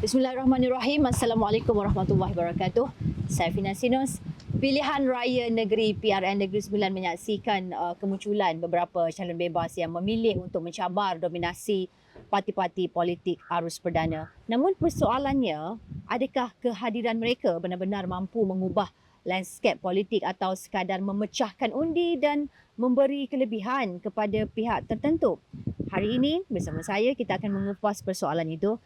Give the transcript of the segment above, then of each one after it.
Bismillahirrahmanirrahim. Assalamualaikum warahmatullahi wabarakatuh. Saya Fina Sinus. Pilihan Raya Negeri PRN Negeri Sembilan menyaksikan kemunculan beberapa calon bebas yang memilih untuk mencabar dominasi parti-parti politik arus perdana. Namun persoalannya, adakah kehadiran mereka benar-benar mampu mengubah landscape politik atau sekadar memecahkan undi dan memberi kelebihan kepada pihak tertentu? Hari ini bersama saya kita akan mengupas persoalan itu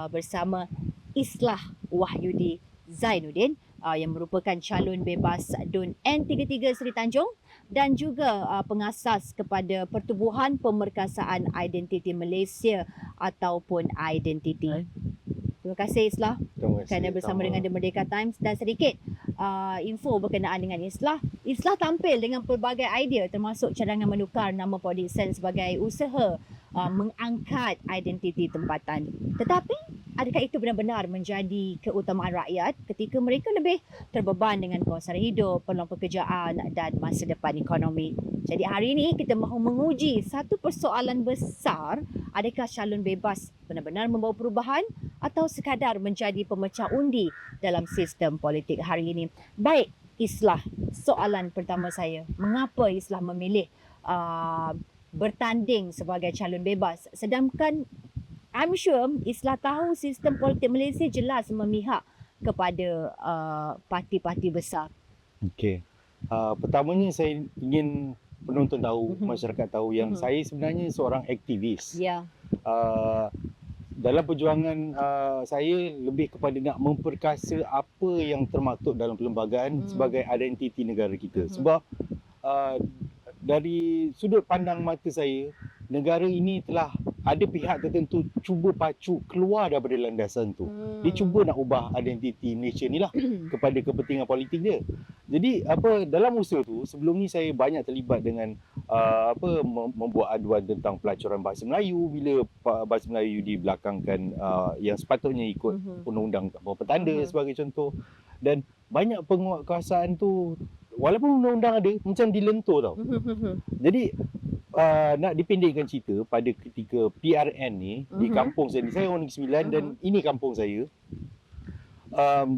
bersama Islah Wahyudi Zainuddin yang merupakan calon bebas DUN N33 Seri Tanjung dan juga pengasas kepada Pertubuhan Pemerkasaan Identiti Malaysia ataupun Identiti. Terima kasih Islah kerana bersama dengan The Merdeka Times, dan sedikit info berkenaan dengan Islah. Islah tampil dengan pelbagai idea termasuk cadangan menukar nama Port Dickson sebagai usaha mengangkat identiti tempatan. Tetapi adakah itu benar-benar menjadi keutamaan rakyat ketika mereka lebih terbeban dengan kos sara hidup, peluang pekerjaan dan masa depan ekonomi? Jadi hari ini kita mahu menguji satu persoalan besar, adakah calon bebas benar-benar membawa perubahan atau sekadar menjadi pemecah undi dalam sistem politik hari ini? Baik, Islah, soalan pertama saya, mengapa Islah memilih bertanding sebagai calon bebas, sedangkan I'm sure Islah tahu sistem politik Malaysia jelas memihak kepada parti-parti besar. Okey. Pertamanya saya ingin penonton tahu, masyarakat tahu yang saya sebenarnya seorang aktivis. Ya. Dalam perjuangan saya lebih kepada nak memperkasa apa yang termaktub dalam perlembagaan sebagai identiti negara kita. Sebab dari sudut pandang mata saya, negara ini telah ada pihak tertentu cuba pacu keluar daripada landasan tu. Dia cuba nak ubah identiti Malaysia ni lah kepada kepentingan politik dia. Jadi dalam usaha tu, sebelum ni saya banyak terlibat dengan membuat aduan tentang pelacuran bahasa Melayu bila bahasa Melayu dibelakangkan yang sepatutnya ikut undang-undang petanda sebagai contoh. Dan banyak penguatkuasaan tu walaupun undang-undang ada macam dilentur tau. Jadi nak dipendekkan cerita, pada ketika PRN ni di kampung saya ni, saya orang Negeri Sembilan dan ini kampung saya.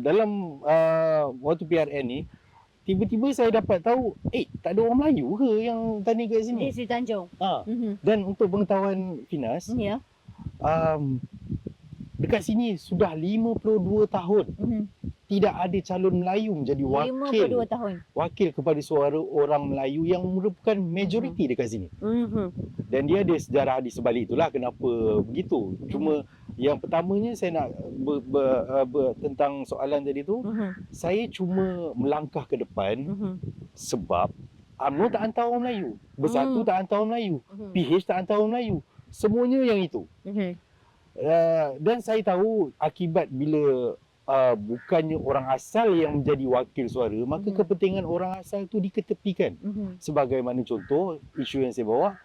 Dalam waktu PRN ni, tiba-tiba saya dapat tahu, tak ada orang Melayu ke yang tani kat sini? Di Seri Tanjung. Dan untuk pengetahuan Finas, dekat sini sudah 52 tahun tidak ada calon Melayu menjadi 52 tahun. wakil kepada suara orang Melayu yang merupakan majoriti dekat sini. Dan dia ada sejarah di sebalik itulah kenapa begitu. Cuma yang pertamanya saya nak tentang soalan tadi tu, saya cuma melangkah ke depan sebab UMNO tak hantar orang Melayu, Bersatu tak hantar orang Melayu, PH tak hantar orang Melayu. Semuanya yang itu. Dan saya tahu akibat bila bukannya orang asal yang menjadi wakil suara, maka kepentingan orang asal tu diketepikan. Sebagaimana contoh isu yang saya bawa,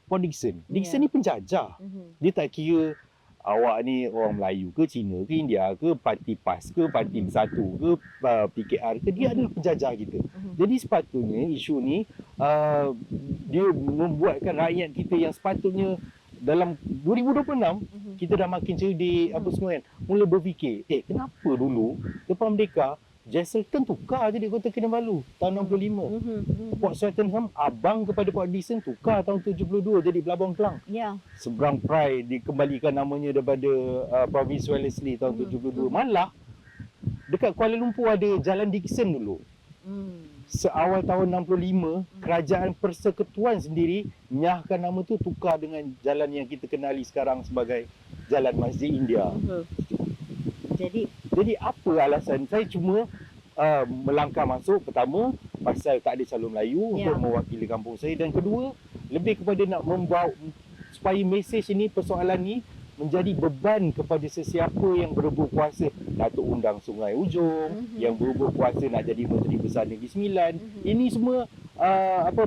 Port Dickson. Dickson ni penjajah. Dia tak kira awak ni orang Melayu ke, Cina ke, India ke, parti PAS ke, parti Bersatu ke, PKR ke, dia adalah penjajah kita. Jadi sepatutnya isu ni dia membuatkan rakyat kita yang sepatutnya dalam 2026 kita dah makin cerdik semua kan, mula berfikir, kenapa dulu lepas merdeka Jesselton tukar jadi Kota Kinabalu tahun 65. Port Swettenham abang kepada Port Dickson tukar tahun 72 jadi Pelabuhan Kelang. Seberang Pride dikembalikan namanya daripada Provinsi Wellesley tahun 72. Malah dekat Kuala Lumpur ada Jalan Dickson dulu. Seawal tahun 65, Kerajaan Persekutuan sendiri nyahkan nama tu tukar dengan jalan yang kita kenali sekarang sebagai Jalan Masjid India. Jadi apa alasan? Saya cuma melangkah masuk. Pertama, pasal tak ada calon Melayu untuk mewakili kampung saya. Dan kedua, lebih kepada nak membawa supaya mesej ini, persoalan ni menjadi beban kepada sesiapa yang berebut kuasa. Datuk Undang Sungai Ujong, yang berebut kuasa nak jadi Menteri Besar Negeri Sembilan. Ini semua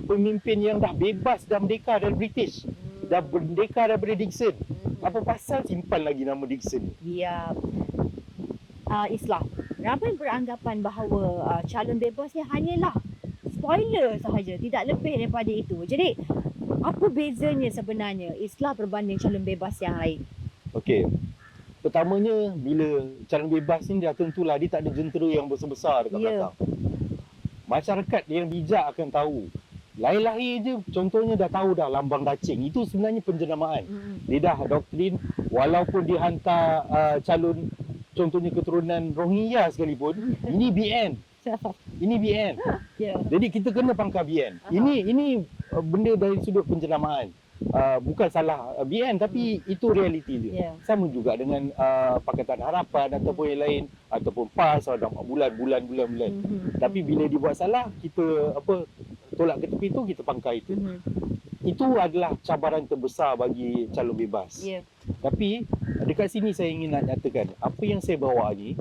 pemimpin yang dah bebas, dah merdeka dari British, dah merdeka daripada Dickson. Apa pasal simpan lagi nama Dickson? Ya. Islah, ramai beranggapan bahawa calon bebas ni hanyalah spoiler sahaja, tidak lebih daripada itu. Jadi apa bezanya sebenarnya Islah berbanding calon bebas yang lain? Okey. Pertamanya, bila calon bebas ni dah tentulah dia tak ada jentera yang besar-besar dekat belakang. Masyarakat yang bijak akan tahu. Lahir-lahir je contohnya dah tahu dah lambang dacing. Itu sebenarnya penjenamaan. Dia dah doktrin, walaupun dia hantar calon contohnya keturunan Rohingya sekalipun, ini BN. Ini BN. Jadi kita kena pangkal BN. Ini benda dari sudut penjenamaan. Bukan salah BN tapi itu realiti dia. Sama juga dengan Pakatan Harapan ataupun yang lain, ataupun PAS ada 4 bulan. Tapi bila dibuat salah, kita tolak ke tepi tu, kita pangkal itu. Itu adalah cabaran terbesar bagi calon bebas. Tapi dekat sini saya ingin nak nyatakan, apa yang saya bawa ni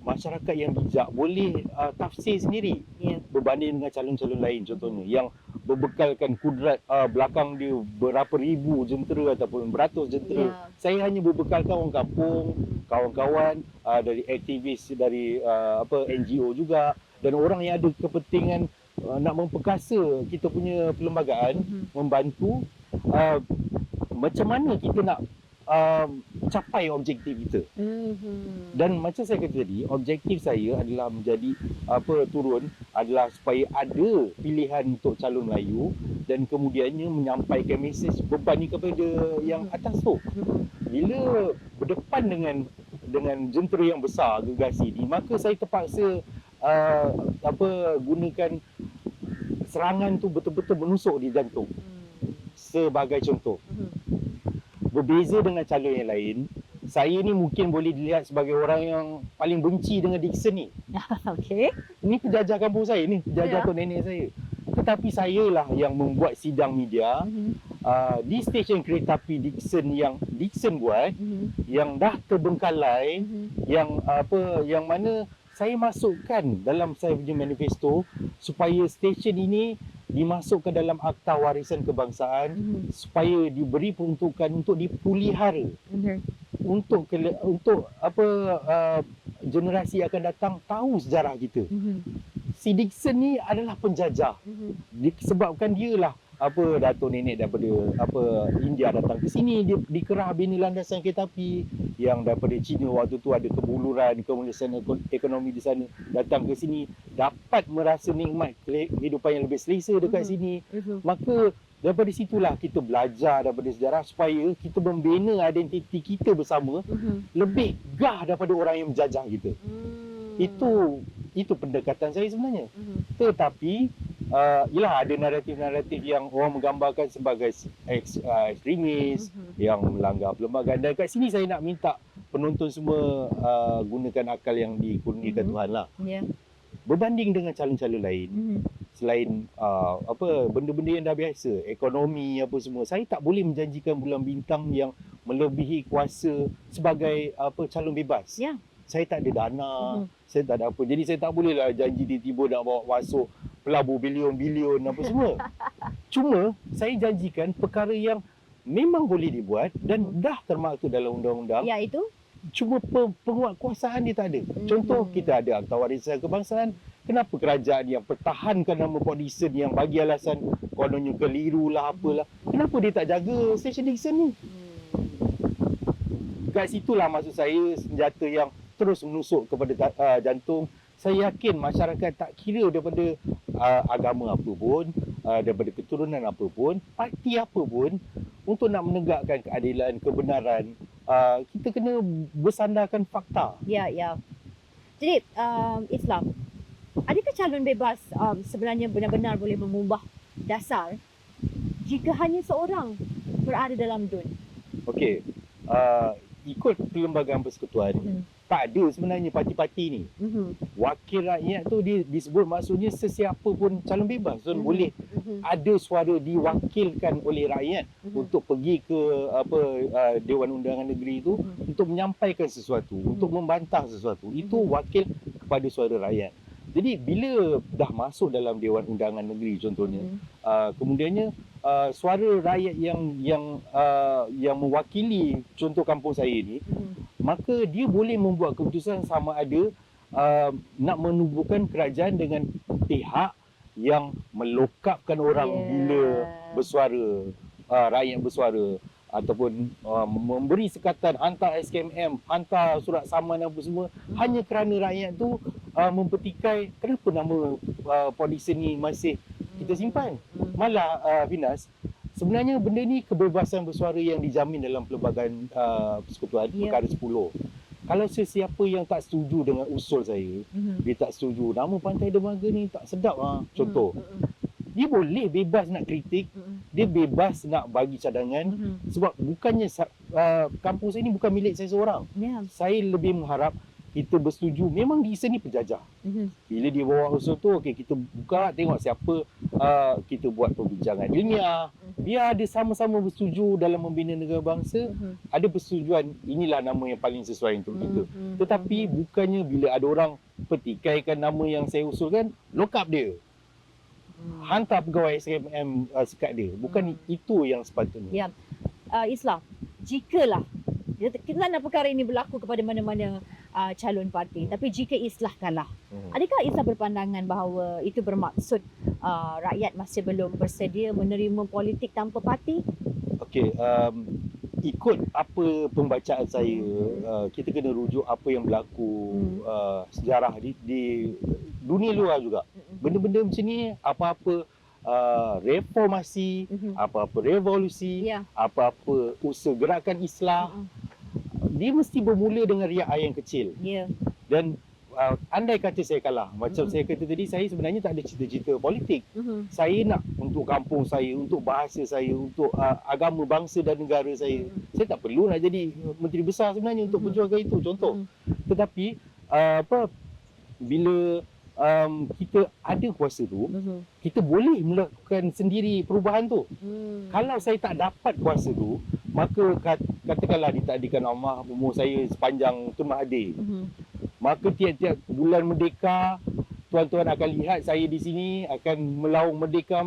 masyarakat yang bijak boleh tafsir sendiri berbanding dengan calon-calon lain contohnya yang berbekalkan kudrat belakang dia berapa ribu jentera ataupun beratus jentera. Saya hanya berbekalkan orang kampung, kawan-kawan dari aktivis dari NGO juga, dan orang yang ada kepentingan nak memperkasa kita punya perlembagaan, membantu macam mana kita nak capai objektif kita. Dan macam saya kata tadi, objektif saya adalah menjadi turun adalah supaya ada pilihan untuk calon Melayu dan kemudiannya menyampaikan mesej beban ni kepada yang atas tu. Bila berdepan dengan jentera yang besar gergasi ni, maka saya terpaksa gunakan serangan tu betul-betul menusuk di jantung. Sebagai contoh, berbeza dengan calon yang lain, saya ni mungkin boleh dilihat sebagai orang yang paling benci dengan Dickson ni. Ini penjajah kampung saya ni, penjajah tok nenek saya. Tetapi saya lah yang membuat sidang media di stesen kereta api Dickson yang Dickson buat, yang dah terbengkalai, yang mana saya masukkan dalam saya punya manifesto supaya stesen ini dimasukkan dalam Akta Warisan Kebangsaan supaya diberi peruntukan untuk dipelihara. Untuk generasi akan datang tahu sejarah kita. Si Dickson ni adalah penjajah. Disebabkan dialah datuk nenek daripada India datang ke sini, dia dikerah bina landasan kereta api yang daripada China waktu tu ada kebuluran kemuliaan ekonomi di sana, datang ke sini dapat merasa nikmat kehidupan yang lebih selesa dekat sini. Maka daripada situlah kita belajar daripada sejarah supaya kita membina identiti kita bersama lebih gah daripada orang yang menjajah kita. Itu pendekatan saya sebenarnya. Tetapi ialah ada naratif-naratif yang orang menggambarkan sebagai ekstremis yang melanggar perlembagaan, dan kat sini saya nak minta penonton semua gunakan akal yang dikurniakan Tuhan lah. Berbanding dengan calon-calon lain, selain benda-benda yang dah biasa, ekonomi apa semua, saya tak boleh menjanjikan bulan bintang yang melebihi kuasa sebagai calon bebas. Saya tak ada dana, saya tak ada apa. Jadi saya tak bolehlah janji tiba-tiba nak bawa masuk pelabur bilion-bilion apa semua. Cuma saya janjikan perkara yang memang boleh dibuat dan dah termaktub dalam undang-undang. Itu? Cuma penguatkuasaan dia tak ada. Contoh, kita ada Akta Warisan Kebangsaan. Kenapa kerajaan yang pertahankan nama Port Dickson yang bagi alasan kononnya keliru lah apalah, kenapa dia tak jaga stesen Dickson ni? Kat situlah maksud saya senjata yang terus menusuk kepada jantung. Saya yakin masyarakat tak kira daripada agama apa pun, daripada keturunan apa pun, parti apa pun, untuk nak menegakkan keadilan, kebenaran, kita kena bersandarkan fakta. Jadi Islam, adakah calon bebas sebenarnya benar-benar boleh mengubah dasar jika hanya seorang berada dalam DUN? Okey, ikut Perlembagaan Persekutuan, tak ada sebenarnya parti-parti ni. Wakil rakyat tu disebut maksudnya sesiapa pun calon bebas boleh ada suara diwakilkan oleh rakyat untuk pergi ke Dewan Undangan Negeri tu untuk menyampaikan sesuatu, untuk membantah sesuatu. Itu wakil kepada suara rakyat. Jadi bila dah masuk dalam Dewan Undangan Negeri contohnya, kemudiannya suara rakyat yang mewakili contoh kampung saya ni, maka dia boleh membuat keputusan sama ada nak menubuhkan kerajaan dengan pihak yang melokapkan orang bila bersuara, rakyat bersuara, ataupun memberi sekatan, hantar SKMM, hantar surat saman apa semua, hanya kerana rakyat tu mempertikai kenapa nama Port Dickson ni masih kita simpan. Malah Finas, sebenarnya benda ni kebebasan bersuara yang dijamin dalam Perlembagaan Persekutuan Perkara 10. Kalau sesiapa yang tak setuju dengan usul saya, dia tak setuju nama Pantai Dermaga ni tak sedap contoh. Dia boleh bebas nak kritik, dia bebas nak bagi cadangan, sebab bukannya kampung saya ni bukan milik saya seorang. Saya lebih mengharap kita bersetuju. Memang di sini penjajah. Bila dia bawa usul tu, okey, kita buka tengok siapa, kita buat perbincangan ilmiah. Biar ada sama-sama bersetuju dalam membina negara bangsa, ada persetujuan inilah nama yang paling sesuai untuk kita. Tetapi bukannya bila ada orang petikaikan nama yang saya usulkan, lock up dia. Hantar pegawai SKMM sekat dia. Bukan itu yang sepatutnya. Islam, jikalah kita tak nak perkara ini berlaku kepada mana-mana calon parti, tapi jika Islah kalah, adakah Islah berpandangan bahawa itu bermaksud rakyat masih belum bersedia menerima politik tanpa parti? Okey, ikut apa pembacaan saya, kita kena rujuk apa yang berlaku sejarah di dunia luar juga. Benda-benda macam ni, apa-apa reformasi, apa-apa revolusi, apa-apa usaha gerakan Islah, dia mesti bermula dengan riak air yang kecil. Dan andai kata saya kalah, macam saya kata tadi, saya sebenarnya tak ada cita-cita politik. Saya nak untuk kampung saya, untuk bahasa saya, untuk agama bangsa dan negara saya. Saya tak perlu nak jadi menteri besar sebenarnya untuk perjuangkan itu, contoh. Tetapi bila kita ada kuasa tu, kita boleh melakukan sendiri perubahan tu. Kalau saya tak dapat kuasa tu, maka katakanlah ditakdirkan Allah umur saya sepanjang Tun Mahathir, maka tiap-tiap bulan merdeka, tuan-tuan akan lihat saya di sini akan melaung merdeka.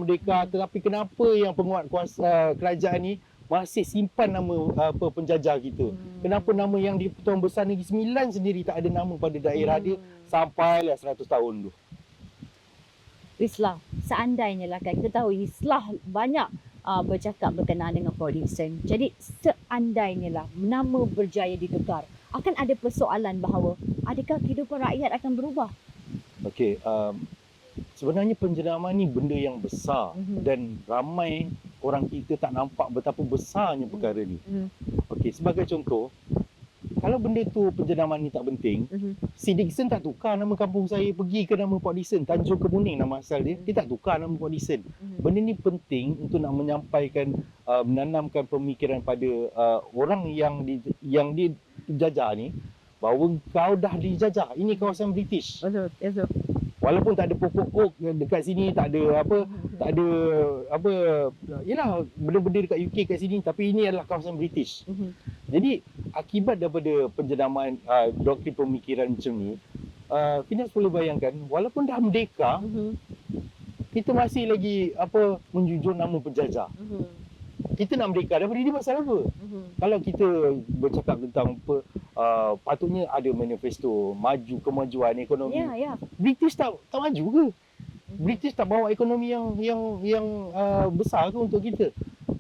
Tetapi kenapa yang penguat kuasa kerajaan ni masih simpan nama penjajah kita? Kenapa nama yang di Pertuan Besar Negeri Sembilan sendiri tak ada nama pada daerah dia sampailah 100 tahun tu? Islah, seandainya lah kan, kita tahu Islah banyak bercakap berkenaan dengan Port Dickson. Jadi seandainya lah nama berjaya ditukar, akan ada persoalan bahawa adakah kehidupan rakyat akan berubah? Okey, sebenarnya penjenamaan ni benda yang besar dan ramai orang kita tak nampak betapa besarnya perkara ni. Okey, sebagai contoh, kalau benda tu penjenamaan ni tak penting, si Dickson tak tukar nama kampung saya pergi ke nama Port Dickson, Tanjung Kemuning nama asal dia, dia tak tukar nama Port Dickson. Benda ni penting untuk nak menyampaikan, menanamkan pemikiran pada orang yang dijajah ni, bahawa kau dah dijajah, ini kawasan British. Betul. Walaupun tak ada pokok oak dekat sini, tak ada yalah, benda-benda dekat UK kat sini, tapi ini adalah kawasan British. Jadi akibat daripada penjenamaan doktrin pemikiran macam ni, Finas boleh bayangkan, walaupun dah merdeka, kita masih lagi menjunjung nama penjajah. Kita nak merdeka daripada dia pasal apa? Kalau kita bercakap tentang patutnya ada manifesto maju kemajuan ekonomi. British tak maju ke? British tak bawa ekonomi yang besar ke untuk kita?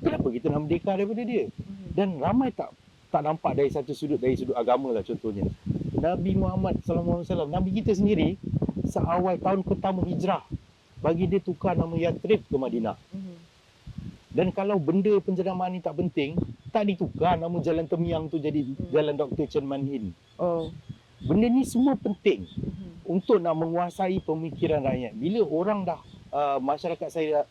Kenapa kita nak merdeka daripada dia? Dan ramai tak nampak dari sudut agama lah contohnya. Nabi Muhammad SAW, Nabi kita sendiri, seawal tahun pertama hijrah, bagi dia tukar nama Yathrib ke Madinah. Dan kalau benda penjenamaan ni tak penting, tak ditukar nama Jalan Temiang tu jadi Jalan Dr. Chen Man Hin. Benda ni semua penting untuk nak menguasai pemikiran rakyat. Bila orang dah, masyarakat saya,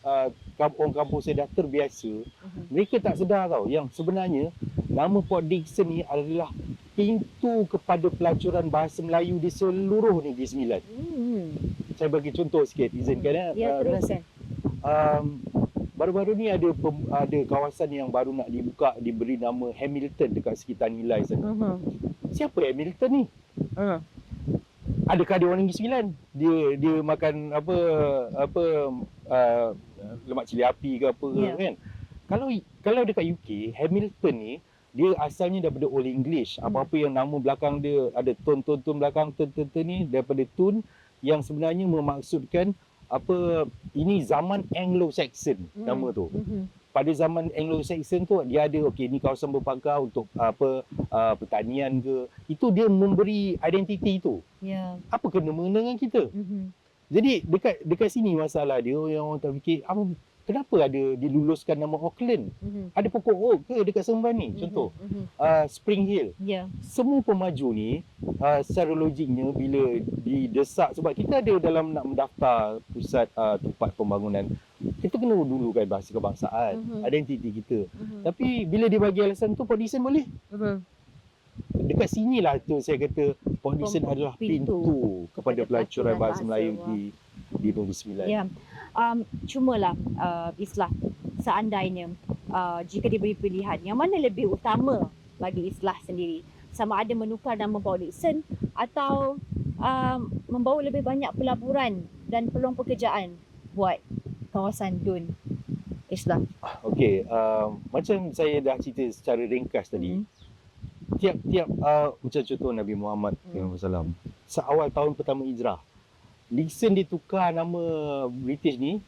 orang kampung saya dah terbiasa, mereka tak sedar tau yang sebenarnya nama Port Dickson ni adalah pintu kepada pelacuran bahasa Melayu di seluruh Negeri Sembilan. Saya bagi contoh sikit, izinkan teruskan. Baru-baru ni ada kawasan yang baru nak dibuka, diberi nama Hamilton dekat sekitar Nilai sana. Siapa Hamilton ni? Adakah dia orang Negeri Sembilan? Dia makan lemak cili api ke apa kan? Kalau dekat UK, Hamilton ni dia asalnya daripada Old English. Apa-apa yang nama belakang dia ada tun belakang tun ni daripada tun yang sebenarnya memaksudkan ini zaman Anglo-Saxon nama tu. pada zaman Anglo-Saxon tu dia ada okey ni kawasan berpagar untuk pertanian ke. Itu dia memberi identiti itu. Ya. Apa kena mengena dengan kita? Jadi dekat sini masalah dia yang orang tak fikir kenapa ada diluluskan nama Auckland? Ada pokok oak ke dekat Seremban ni? Contoh Spring Hill. Ya. Semua pemaju ni secara logiknya bila didesak sebab kita ada dalam nak mendaftar pusat tempat pembangunan, kita kena dulukan bahasa kebangsaan, identiti kita. Tapi bila dia bagi alasan tu Port Dickson boleh. Dekat sinilah tu saya kata Port Dickson adalah pintu kepada pelacuran bahasa Melayu di Negeri Sembilan. Ya. Cumalah Islah, seandainya jika diberi pilihan, yang mana lebih utama bagi Islah sendiri? Sama ada menukar nama Port Dickson atau membawa lebih banyak pelaburan dan peluang pekerjaan buat kawasan Dun, Islah? Okey, macam saya dah cerita secara ringkas tadi, tiap-tiap macam contoh Nabi Muhammad SAW, seawal tahun pertama hijrah, Dickson ditukar nama British ni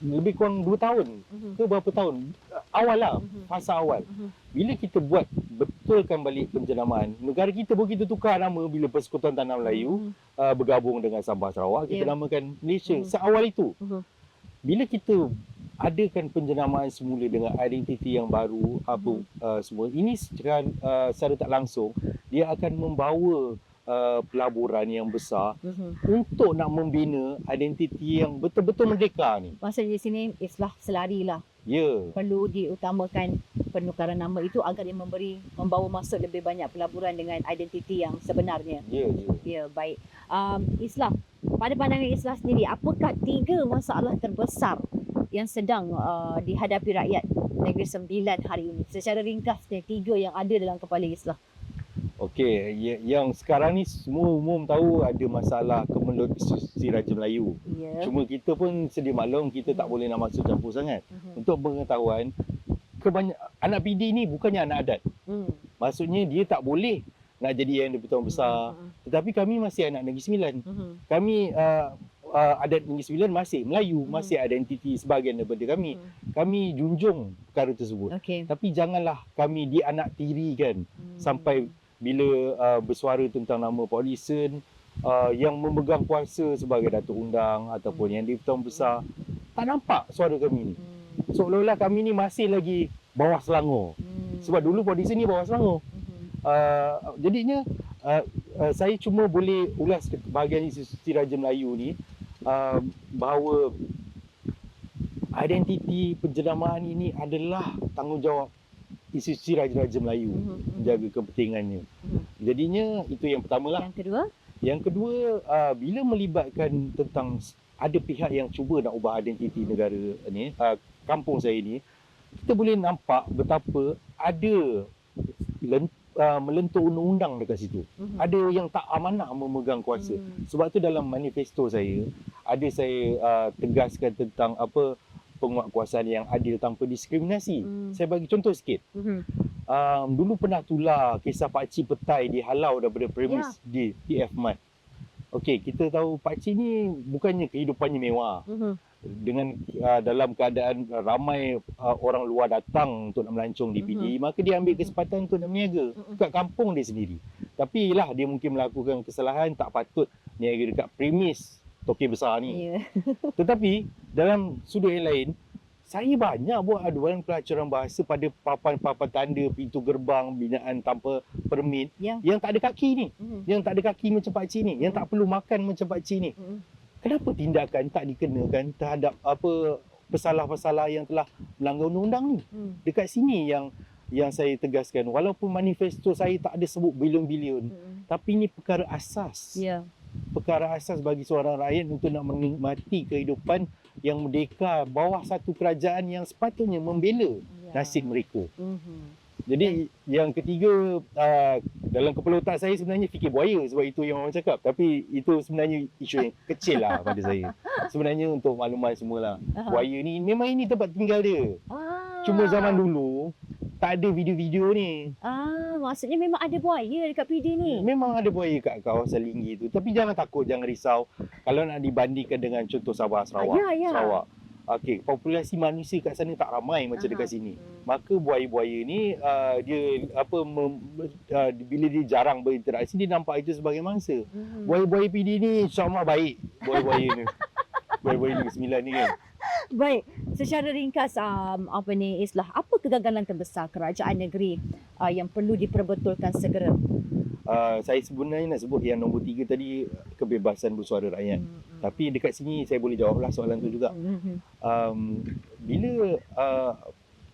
lebih kurang 2 tahun ke berapa tahun awal lah, fasa awal. Bila kita buat betulkan balik penjenamaan, negara kita pun kita tukar nama bila Persekutuan Tanah Melayu bergabung dengan Sabah Sarawak, kita namakan Malaysia seawal itu. Bila kita adakan penjenamaan semula dengan identiti yang baru, semua ini secara tak langsung dia akan membawa pelaburan yang besar untuk nak membina identiti yang betul-betul merdeka ni. Maksudnya di sini Islah selarilah. Ya. Perlu diutamakan penukaran nama itu agar dia membawa masuk lebih banyak pelaburan dengan identiti yang sebenarnya. Ya. Ya, baik. Islah, pada pandangan Islah sendiri, apakah 3 masalah terbesar yang sedang dihadapi rakyat Negeri Sembilan hari ini? Secara ringkas, 3 yang ada dalam kepala Islah. Okey, yang sekarang ni semua umum tahu ada masalah kemelut Institusi Raja Melayu. Ya. Cuma kita pun sedia maklum kita tak boleh nak masuk campur sangat. Untuk pengetahuan, anak PD ni bukannya anak adat. Maksudnya dia tak boleh nak jadi yang di-Pertuan Besar. Tetapi kami masih anak Negeri Sembilan. Kami adat Negeri Sembilan masih Melayu, masih identiti sebahagian daripada kami. Kami junjung perkara tersebut. Okey. Tapi janganlah kami dianaktirikan sampai bila bersuara tentang nama Port Dickson yang memegang kuasa sebagai Datuk Undang ataupun yang di-Pertuan Besar, tak nampak suara kami ni. Seolah-olah kami ni masih lagi bawah Selangor. Sebab dulu Port Dickson ni bawah Selangor. Jadinya saya cuma boleh ulas bahagian Institusi Raja Melayu ni bahawa identiti penjenamaan ini adalah tanggungjawab Institusi Raja-Raja Melayu menjaga kepentingannya. Jadinya itu yang pertamalah. Yang kedua, bila melibatkan tentang ada pihak yang cuba nak ubah identiti negara ni, kampung saya ni, kita boleh nampak betapa ada melentur undang-undang dekat situ. Ada yang tak amanah memegang kuasa. Sebab tu dalam manifesto saya saya tegaskan tentang penguatkuasaan yang adil tanpa diskriminasi. Saya bagi contoh sikit. Dulu pernah tular kisah Pakcik Petai dihalau daripada premis di TF Mat. Okey, kita tahu Pakcik ni bukannya kehidupannya mewah. Dengan dalam keadaan ramai orang luar datang untuk nak melancong di PD, maka dia ambil kesempatan untuk nak berniaga kat kampung dia sendiri. Tapi lah dia mungkin melakukan kesalahan, tak patut niaga dekat premis Toki Besar ni. Tetapi dalam sudut yang lain, saya banyak buat aduan pelacuran bahasa pada papan-papan tanda pintu gerbang binaan tanpa permit yang tak ada kaki ni. Yang tak ada kaki macam pakcik ni, yang tak perlu makan macam pakcik ni. Kenapa tindakan tak dikenakan terhadap pesalah-pesalah yang telah melanggar undang-undang ni? Dekat sini yang saya tegaskan, walaupun manifesto saya tak ada sebut bilion-bilion, tapi ini perkara asas. Perkara asas bagi seorang rakyat untuk nak menikmati kehidupan yang merdeka bawah satu kerajaan yang sepatutnya membela nasib mereka. Jadi yang ketiga, dalam kepala otak saya sebenarnya fikir buaya, sebab itu yang orang cakap. Tapi itu sebenarnya isu yang kecil lah pada saya. Sebenarnya untuk makluman semualah, buaya ni memang ini tempat tinggal dia. Cuma zaman dulu tak ada video-video ni. Maksudnya memang ada buaya dekat PD ni. Memang ada buaya kat kawasan Linggi tu. Tapi jangan takut, jangan risau. Kalau nak dibandingkan dengan contoh Sabah Sarawak. Sarawak. okey, populasi manusia kat sana tak ramai macam Aha. dekat sini. Maka buaya-buaya ni dia bila dia jarang berinteraksi, dia nampak itu sebagai mangsa. Buaya-buaya PD ni insya-Allah baik. Buaya-buaya ni. Buaya-buaya Negeri Sembilan ni kan. Baik, secara ringkas Islah, apa kegagalan terbesar kerajaan negeri yang perlu diperbetulkan segera? Saya sebenarnya nak sebut yang nombor 3 tadi, kebebasan bersuara rakyat. Tapi dekat sini saya boleh jawablah soalan tu juga. Bila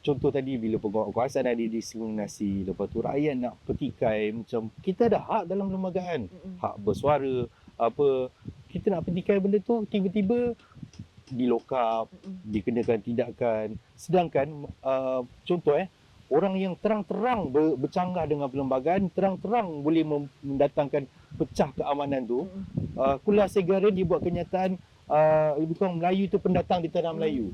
contoh tadi, bila penguat kekuasaan ada diskriminasi, lepas tu rakyat nak petikai, macam kita ada hak dalam perlembagaan, hak bersuara, kita nak petikai benda tu, tiba-tiba dilokap, dikenakan tindakan. Sedangkan contoh orang yang terang-terang bercanggah dengan perlembagaan, terang-terang boleh mendatangkan pecah keamanan tu, Kula Segara dia buat kenyataan bukan Melayu itu pendatang di tanah Melayu.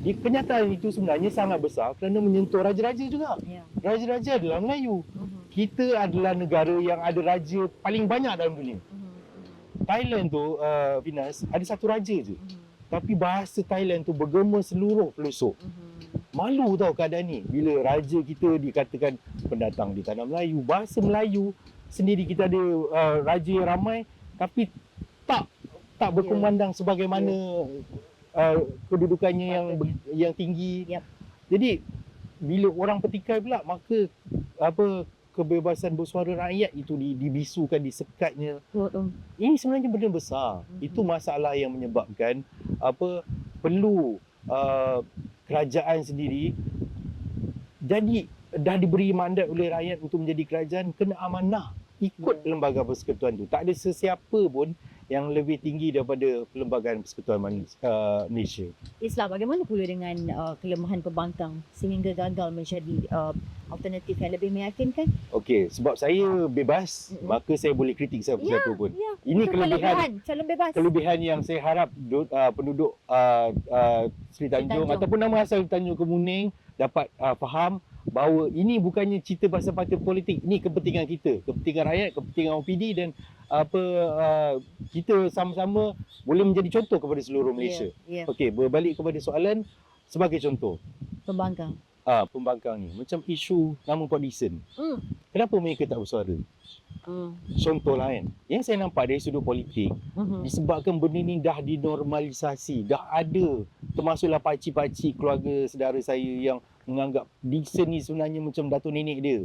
Kenyataan itu sebenarnya sangat besar kerana menyentuh raja-raja juga. Raja-raja adalah Melayu. Kita adalah negara yang ada raja paling banyak dalam dunia. Thailand tu, Finas, ada satu raja je. Tapi bahasa Thailand tu bergema seluruh pelosok. Malu tau keadaan ni. Bila raja kita dikatakan pendatang di tanah Melayu. Bahasa Melayu sendiri kita ada raja yang ramai tapi tak berkumandang sebagaimana kedudukannya yang tinggi. Jadi bila orang petikai pula, maka kebebasan bersuara rakyat itu dibisukan, disekatnya. Ini sebenarnya benda besar. Itu masalah yang menyebabkan perlu kerajaan sendiri jadi dah diberi mandat oleh rakyat untuk menjadi kerajaan, kena amanah ikut lembaga persekutuan tu. Tak ada sesiapa pun yang lebih tinggi daripada Perlembagaan Persekutuan Malaysia. Islam, bagaimana pula dengan kelemahan pembangkang sehingga gagal menjadi alternatif yang lebih meyakinkan? Okey, sebab saya bebas, maka saya boleh kritik siapa-siapa pun. Ini kelebihan calon bebas. Kelebihan yang saya harap penduduk Seri Tanjung ataupun nama asal Tanjung Kemuning dapat faham bahawa ini bukannya cerita pasal parti politik. Ini kepentingan kita, kepentingan rakyat, kepentingan OPD dan kita sama-sama boleh menjadi contoh kepada seluruh Malaysia. Okey, berbalik kepada soalan, sebagai contoh pembangkang. Pembangkang ni macam isu nama Port Dickson. Kenapa mereka tak bersuara? Contohlah kan, yang saya nampak dari sudut politik, disebabkan benda ni dah dinormalisasi, dah ada, termasuklah pakcik-pakcik keluarga saudara saya yang menganggap Dickson ni sebenarnya macam datuk nenek dia,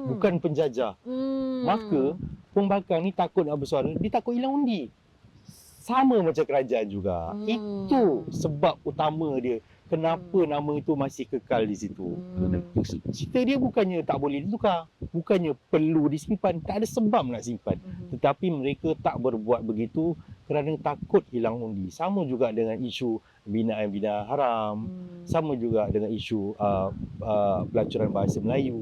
bukan penjajah. Maka pembangkang ni takut nak bersuara, dia takut hilang undi. Sama macam kerajaan juga. Itu sebab utama dia. Kenapa nama itu masih kekal di situ. Cerita dia bukannya tak boleh ditukar, bukannya perlu disimpan, tak ada sebab nak simpan. Tetapi mereka tak berbuat begitu kerana takut hilang undi. Sama juga dengan isu binaan-binaan haram, sama juga dengan isu pelacuran bahasa Melayu.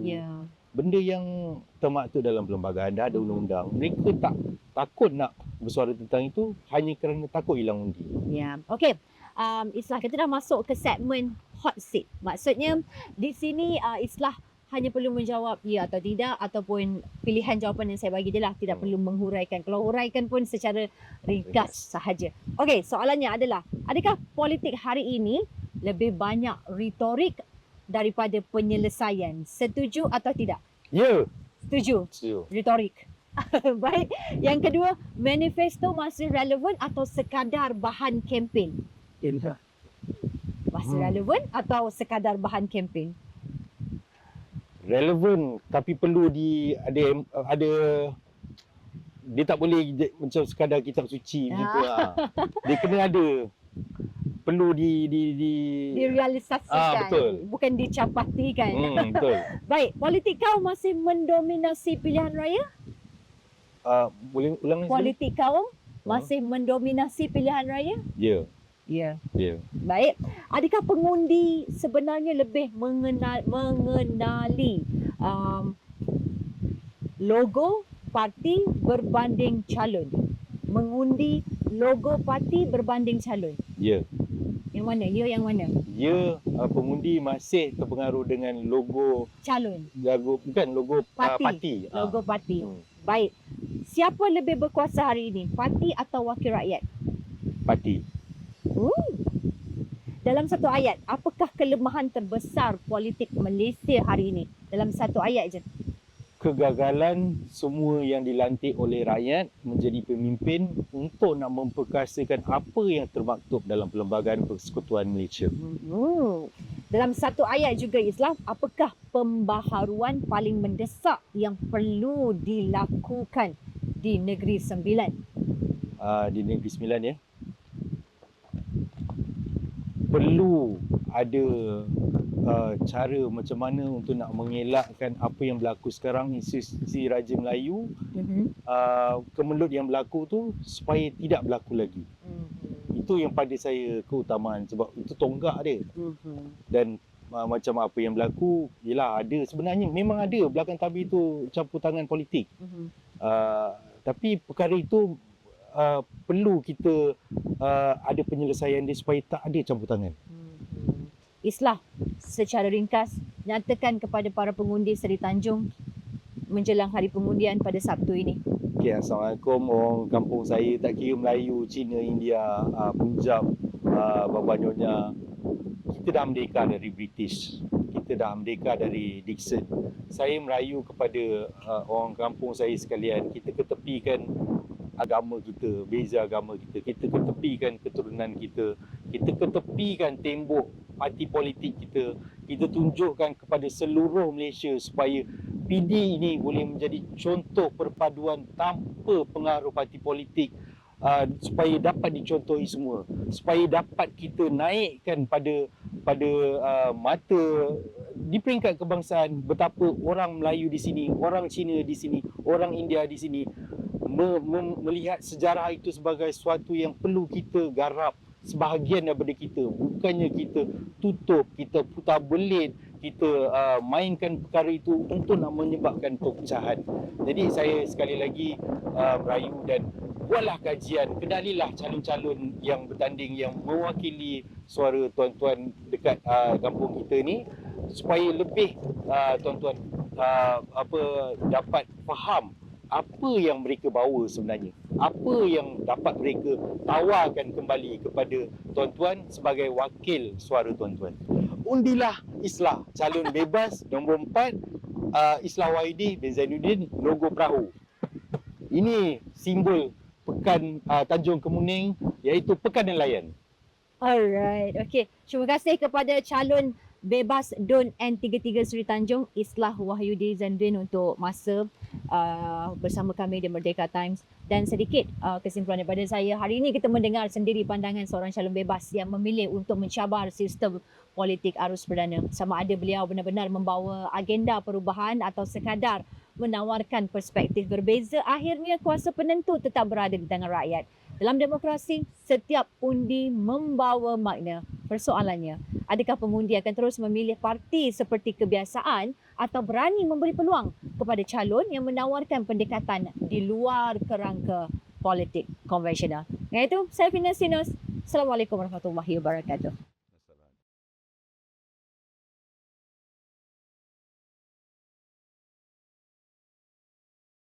Benda yang termaktub dalam perlembagaan, dah ada undang-undang. Mereka tak takut nak bersuara tentang itu hanya kerana takut hilang undi. Okey. Islah, kita dah masuk ke segmen hot seat. Maksudnya di sini Islah hanya perlu menjawab ya atau tidak, ataupun pilihan jawapan yang saya bagi je lah, tidak perlu menghuraikan. Kalau huraikan pun secara ringkas sahaja. Okey, soalannya adalah, adakah politik hari ini lebih banyak retorik daripada penyelesaian? Setuju atau tidak? Ya. Setuju. Retorik. Baik. Yang kedua, manifesto masih relevan atau sekadar bahan kempen? Masih relevan atau sekadar bahan kempen? Relevan, tapi perlu ada dia tak boleh macam sekadar kitab suci begitu lah. Dia kena ada, perlu direalisasikan, betul. Bukan dicapatikan. Betul. Baik, politik kaum masih mendominasi pilihan raya? Boleh ulang lagi? Politik kaum masih mendominasi pilihan raya? Ya. Baik. Adakah pengundi sebenarnya lebih mengenali logo parti berbanding calon? Mengundi logo parti berbanding calon? Ya. Yang mana? Yang mana? Pengundi masih terpengaruh dengan logo calon. Bukan logo parti. Logo parti. Baik. Siapa lebih berkuasa hari ini? Parti atau wakil rakyat? Parti. dalam satu ayat, apakah kelemahan terbesar politik Malaysia hari ini? Dalam satu ayat je. Kegagalan semua yang dilantik oleh rakyat menjadi pemimpin untuk nak memperkasakan apa yang termaktub dalam Perlembagaan Persekutuan Malaysia. Dalam satu ayat juga Islam, apakah pembaharuan paling mendesak yang perlu dilakukan di Negeri Sembilan? Di Negeri Sembilan ya. Perlu ada cara macam mana untuk nak mengelakkan apa yang berlaku sekarang institusi Raja Melayu, kemelut yang berlaku tu supaya tidak berlaku lagi. Itu yang pada saya keutamaan sebab itu tonggak dia. Dan macam apa yang berlaku, yelah ada sebenarnya memang ada belakang tabir tu campur tangan politik. Tapi perkara itu perlu kita ada penyelesaian dia supaya tak ada campur tangan. Islah, secara ringkas, nyatakan kepada para pengundi Seri Tanjung menjelang hari pengundian pada Sabtu ini. Okay, Assalamualaikum orang kampung saya, tak kira Melayu, Cina, India, Punjab, Baba Nyonya. Kita dah merdeka dari British. Kita dah merdeka dari Dixon. Saya merayu kepada orang kampung saya sekalian, kita ketepikan agama kita, beza agama kita. Kita ketepikan keturunan kita. Kita ketepikan tembok parti politik kita. Kita tunjukkan kepada seluruh Malaysia supaya PD ini boleh menjadi contoh perpaduan tanpa pengaruh parti politik, supaya dapat dicontohi semua, supaya dapat kita naikkan pada mata di peringkat kebangsaan betapa orang Melayu di sini, orang Cina di sini, orang India di sini melihat sejarah itu sebagai sesuatu yang perlu kita garap sebahagian daripada kita. Bukannya kita tutup, kita putar belit, kita mainkan perkara itu untuk nak menyebabkan perpecahan. Jadi saya sekali lagi merayu dan buatlah kajian, kenalilah calon-calon yang bertanding yang mewakili suara tuan-tuan dekat kampung kita ni supaya lebih tuan-tuan dapat faham apa yang mereka bawa sebenarnya, apa yang dapat mereka tawarkan kembali kepada tuan-tuan sebagai wakil suara tuan-tuan. Undilah Islah, calon bebas nombor 4, Islah Wahidi bin Zainuddin, logo perahu. Ini simbol Pekan Tanjung Kemuning, iaitu Pekan Nelayan. Alright, okay. Terima kasih kepada calon bebas DUN N33 Seri Tanjung, Islah Wahyudi Zainuddin untuk masa bersama kami di Merdeka Times. Dan sedikit kesimpulan daripada saya, hari ini kita mendengar sendiri pandangan seorang calon bebas yang memilih untuk mencabar sistem politik arus perdana. Sama ada beliau benar-benar membawa agenda perubahan atau sekadar menawarkan perspektif berbeza, akhirnya kuasa penentu tetap berada di tangan rakyat. Dalam demokrasi, setiap undi membawa makna. Persoalannya, adakah pengundi akan terus memilih parti seperti kebiasaan atau berani memberi peluang kepada calon yang menawarkan pendekatan di luar kerangka politik konvensional? Dengan itu, saya Fina Sinus. Assalamualaikum warahmatullahi wabarakatuh.